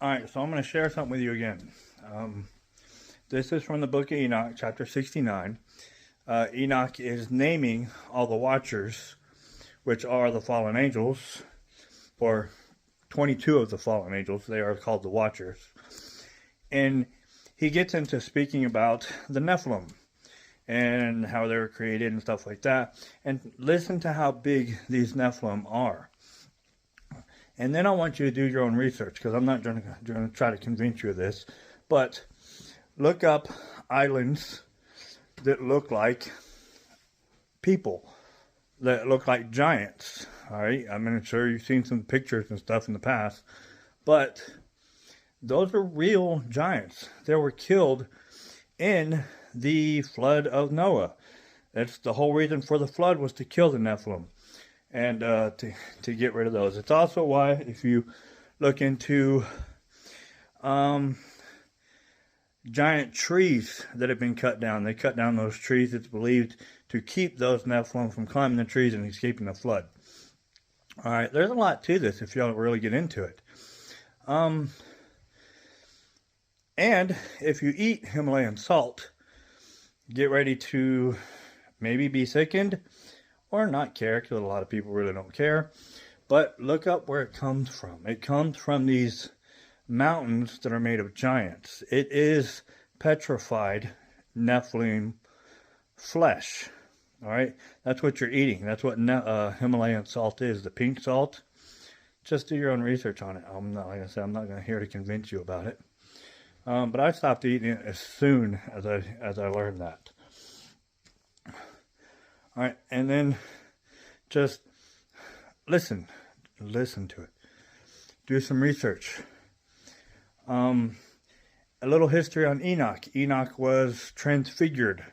All right, so I'm going to share something with you again. This is from the book of Enoch, chapter 69. Enoch is naming all the watchers, which are the fallen angels, or 22 of the fallen angels. They are called the watchers. And he gets into speaking about the Nephilim and how they were created and stuff like that. And listen to how big these Nephilim are. And then I want you to do your own research, because I'm not going to try to convince you of this. But look up islands that look like people, that look like giants. All right, I'm sure you've seen some pictures and stuff in the past. But those are real giants. They were killed in the flood of Noah. That's the whole reason for the flood, was to kill the Nephilim. And to get rid of those. It's also why, if you look into giant trees that have been cut down, they cut down those trees, it's believed, to keep those Nephilim from climbing the trees and escaping the flood. All right, there's a lot to this if y'all really get into it. And if you eat Himalayan salt, get ready to maybe be sickened, or not care, because a lot of people really don't care. But look up where it comes from. It comes from these mountains that are made of giants. It is petrified Nephilim flesh. All right? That's what you're eating. That's what Himalayan salt is, the pink salt. Just do your own research on it. I'm not, like I said, I'm not going to here to convince you about it. But I stopped eating it as soon as I learned that. All right, and then just listen to it. Do some research. A little history on Enoch. Enoch was transfigured.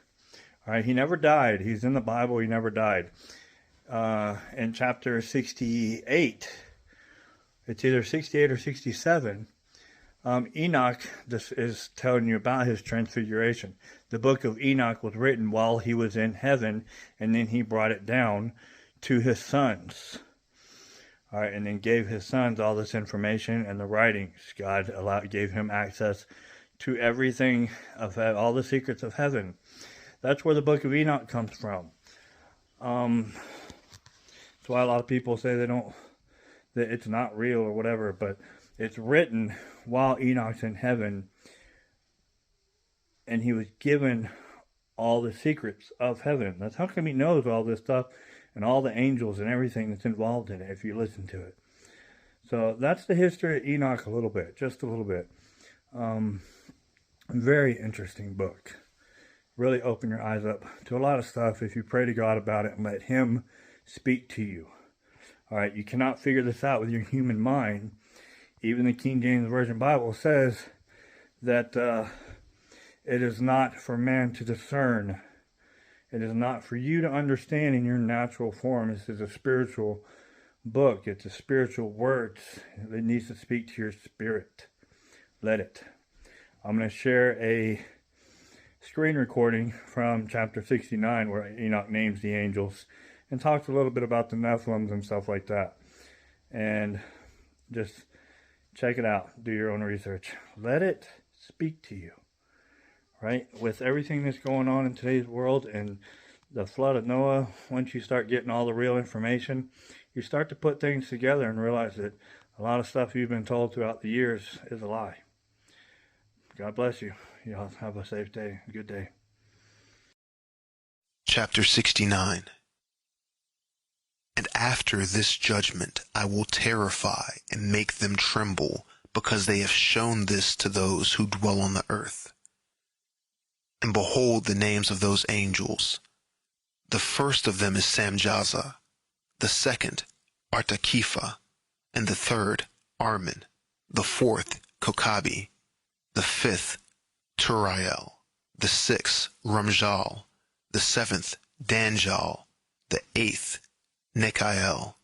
All right, he never died. He's in the Bible. He never died. In chapter 68, it's either 68 or 67. Enoch, this is telling you about his transfiguration. The book of Enoch was written while he was in heaven, and then he brought it down to his sons. All right, and then gave his sons all this information and the writings. God gave him access to everything, of all the secrets of heaven. That's where the book of Enoch comes from. That's why a lot of people say that it's not real or whatever, but it's written while Enoch's in heaven, and he was given all the secrets of heaven. That's how come he knows all this stuff and all the angels and everything that's involved in it, if you listen to it. So that's the history of Enoch a little bit, just a little bit. Very interesting book. Really open your eyes up to a lot of stuff if you pray to God about it and let Him speak to you. All right, you cannot figure this out with your human mind. Even the King James Version Bible says that it is not for man to discern. It is not for you to understand in your natural form. This is a spiritual book. It's a spiritual word. It needs to speak to your spirit. Let it. I'm going to share a screen recording from chapter 69 where Enoch names the angels and talks a little bit about the Nephilims and stuff like that. And just check it out. Do your own research. Let it speak to you. Right? With everything that's going on in today's world and the flood of Noah, once you start getting all the real information, you start to put things together and realize that a lot of stuff you've been told throughout the years is a lie. God bless you. Y'all have a safe day. A good day. Chapter 69. And after this judgment I will terrify and make them tremble, because they have shown this to those who dwell on the earth. And behold the names of those angels. The first of them is Samjaza, the second Artakifa, and the third Armin, the fourth Kokabi, the fifth Turiel, the sixth Ramjal, the seventh Danjal, the eighth Nekael,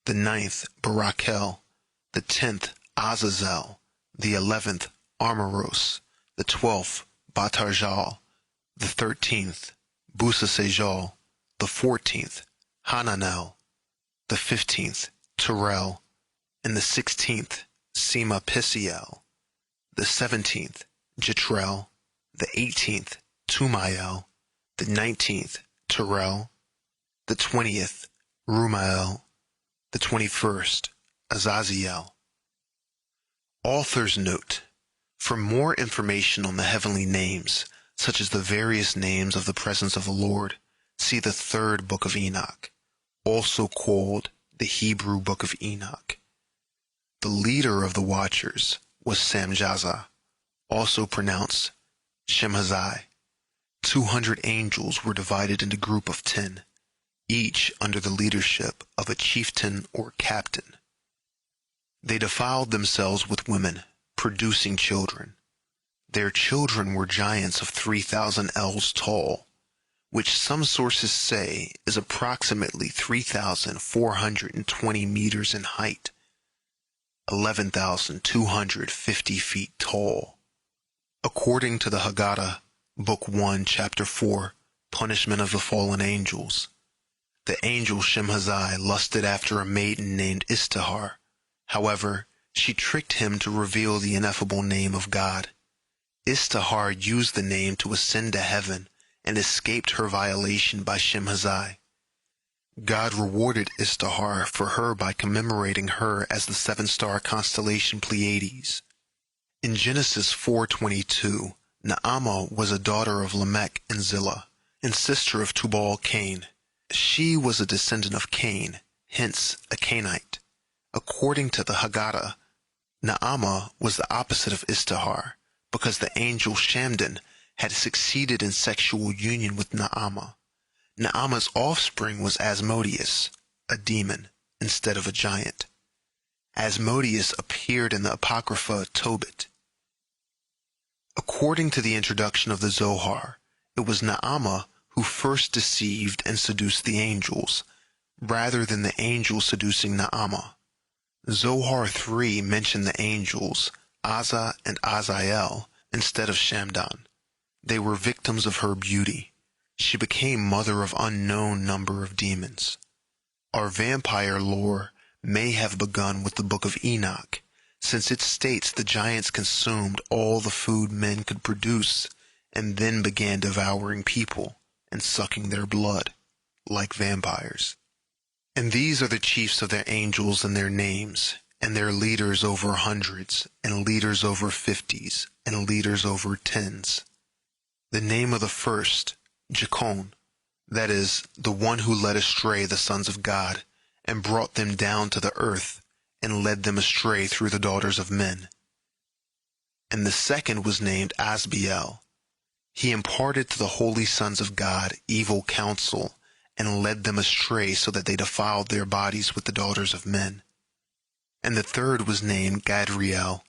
the ninth Barakel, the 10th Azazel, the 11th Armoros, the 12th Batarjal, the 13th Busasejal, the 14th Hananel, the 15th Terrell, and the 16th Semapisiel, the 17th, Jetrel, the 18th, Tumael, the 19th, Terrell, the 20th, Rumael, the 21st, Azaziel. Author's note: for more information on the heavenly names, such as the various names of the presence of the Lord, see the third book of Enoch, also called the Hebrew Book of Enoch. The leader of the watchers was Samjaza, also pronounced Shemhazai. 200 angels were divided into a group of 10, each under the leadership of a chieftain or captain. They defiled themselves with women, producing children. Their children were giants of 3,000 ells tall, which some sources say is approximately 3,420 meters in height, 11,250 feet tall. According to the Haggadah, Book 1, Chapter 4, Punishment of the Fallen Angels, the angel Shemhazai lusted after a maiden named Istihar. However, she tricked him to reveal the ineffable name of God. Istihar used the name to ascend to heaven and escaped her violation by Shemhazai. God rewarded Istihar for her by commemorating her as the seven-star constellation Pleiades. In Genesis 4:22, Naamah was a daughter of Lamech and Zillah, and sister of Tubal-Cain. She was a descendant of Cain, hence a Cainite. According to the Haggadah, Naamah was the opposite of Istihar, because the angel Shamdan had succeeded in sexual union with Naamah. Naamah's offspring was Asmodeus, a demon, instead of a giant. Asmodeus appeared in the Apocrypha Tobit. According to the introduction of the Zohar, it was Naamah who first deceived and seduced the angels, rather than the angels seducing Naamah. Zohar 3 mentioned the angels, Azza and Azael, instead of Shamdan. They were victims of her beauty. She became mother of unknown number of demons. Our vampire lore may have begun with the Book of Enoch, since it states the giants consumed all the food men could produce and then began devouring people and sucking their blood, like vampires. And these are the chiefs of their angels and their names, and their leaders over hundreds, and leaders over 50s, and leaders over 10s. The name of the first, Jacon, that is, the one who led astray the sons of God, and brought them down to the earth, and led them astray through the daughters of men. And the second was named Asbiel. He imparted to the holy sons of God evil counsel, and led them astray so that they defiled their bodies with the daughters of men. And the third was named Gadriel.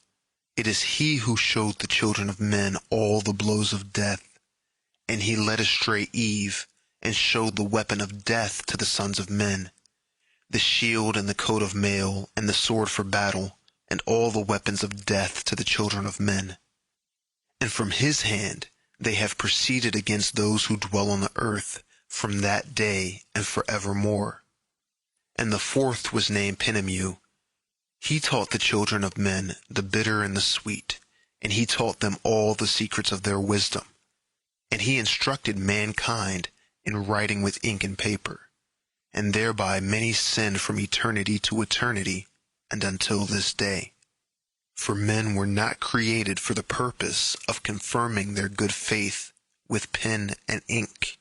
It is he who showed the children of men all the blows of death, and he led astray Eve, and showed the weapon of death to the sons of men, the shield and the coat of mail, and the sword for battle, and all the weapons of death to the children of men. And from his hand they have proceeded against those who dwell on the earth from that day and forevermore. And the fourth was named Penemu. He taught the children of men the bitter and the sweet, and he taught them all the secrets of their wisdom. And he instructed mankind in writing with ink and paper, and thereby many sinned from eternity to eternity and until this day. For men were not created for the purpose of confirming their good faith with pen and ink,